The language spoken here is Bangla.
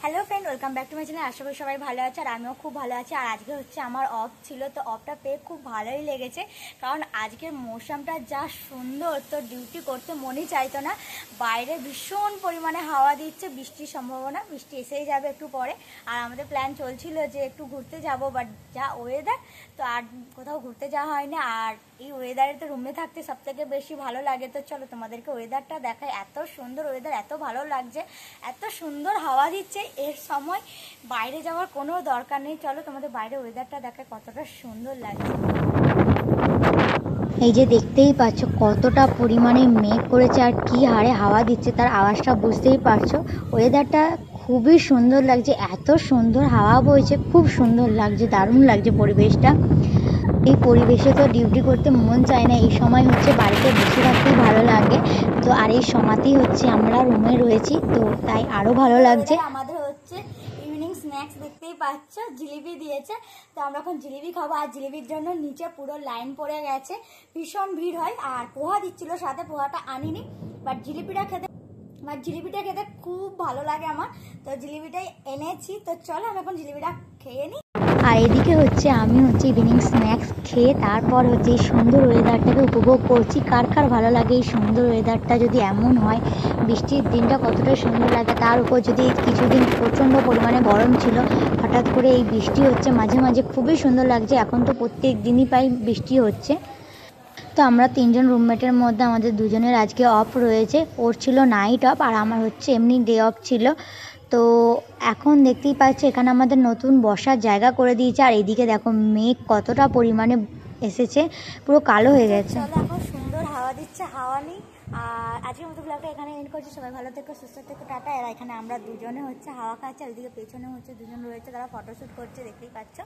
Hello friend, welcome back to my channel. আশা করি সবাই ভালো আছে আর আমিও খুব ভালো আছি। আর আজকে হচ্ছে আমার অফ ছিল, তো অফটা পেয়ে খুব ভালোই লেগেছে, কারণ আজকের মৌসুমটা যা সুন্দর, তো ডিউটি করতে মনই চাইতো না। বাইরে ভীষণ পরিমাণে হাওয়া দিচ্ছে, বৃষ্টির সম্ভাবনা, বৃষ্টি এসেই যাবে একটু পরে। আর আমাদের প্ল্যান চলছিল যে একটু ঘুরতে যাব, বাট যা ওয়েদার, তো আর কোথাও ঘুরতে যাওয়া হয়নি। আর এই ওয়েদারে তো রুমে থাকতে সব থেকে বেশি ভালো লাগে। তো চলো তোমাদেরকে ওয়েদারটা দেখাই। এত সুন্দর ওয়েদার, এত ভালো লাগছে, এত সুন্দর হাওয়া দিচ্ছে, এর সময় বাইরে যাওয়ার কোনো দরকার নেই। চলো তোমাদের বাইরে ওয়েদারটা দেখায় কতটা সুন্দর লাগছে। এই যে দেখতেই পাচ্ছ কতটা পরিমাণে মেঘ করেছে আর কি হারে হাওয়া দিচ্ছে, তার আওয়াজটা বুঝতেই পারছো। ওয়েদারটা খুবই সুন্দর লাগছে, এত সুন্দর হাওয়া বইছে, খুব সুন্দর লাগছে, দারুণ লাগছে পরিবেশটা। এই পরিবেশে তো ডিউটি করতে মন চায় না, এই সময় হচ্ছে বাড়িতে বসে থাকতেই ভালো লাগে। তো আর এই সময়তেই হচ্ছে আমরা রুমে রয়েছি, তো তাই আরও ভালো লাগছে। আমাদের হচ্ছে ইভিনিং স্ন্যাক্স, দেখতেই পাচ্ছ জিলিপি দিয়েছে, তো আমরা এখন জিলিপি খাবো। আর জিলিপির জন্য নিচে পুরো লাইন পড়ে গেছে, ভীষণ ভিড় হয়। আর পোহা দিচ্ছিল সাথে, পোহাটা আনিনি, বাট জিলিপিটা খেতে খুব ভালো লাগে আমার, তো জিলিপিটাই এনেছি। তো চলো আমি এখন জিলিপিটা খেয়ে নিই। আর এদিকে হচ্ছে আমি ইভিনিং স্ন্যাক্স খেয়ে তারপর হচ্ছে এই সুন্দর ওয়েদারটাকে উপভোগ করছি। কার কার ভালো লাগে এই সুন্দর ওয়েদারটা, যদি এমন হয় বৃষ্টির দিনটা কতটা সুন্দর লাগে, তার উপর যদি কিছুদিন প্রচণ্ড পরিমাণে গরম ছিল, হঠাৎ করে এই বৃষ্টি হচ্ছে মাঝে মাঝে, খুবই সুন্দর লাগছে। এখন তো প্রত্যেক দিনই প্রায় বৃষ্টি হচ্ছে। তো আমরা তিনজন রুমমেটের মধ্যে আমাদের দুজনের আজকে অফ রয়েছে, ওর ছিল নাইট অফ আর আমার হচ্ছে এমনি ডে অফ ছিল। তো এখন দেখতেই পাচ্ছি এখানে আমাদের নতুন বসার জায়গা করে দিয়েছে। আর এদিকে দেখো মেঘ কতটা পরিমাণে এসেছে, পুরো কালো হয়ে গেছে। চলো এখন সুন্দর হাওয়া দিচ্ছে, হাওয়া নেই। আর আজকের মতো ব্লগটা এখানে এন্ড করছি। সবাই ভালো থেকো, সুস্থ থেকো, টাটা। আর এখানে আমরা দুজনে হচ্ছে হাওয়া খাচ্ছি, আর ওইদিকে পেছনে হচ্ছে দুজন রয়েছে, তারা ফটোশ্যুট করছে, দেখতেই পাচ্ছ।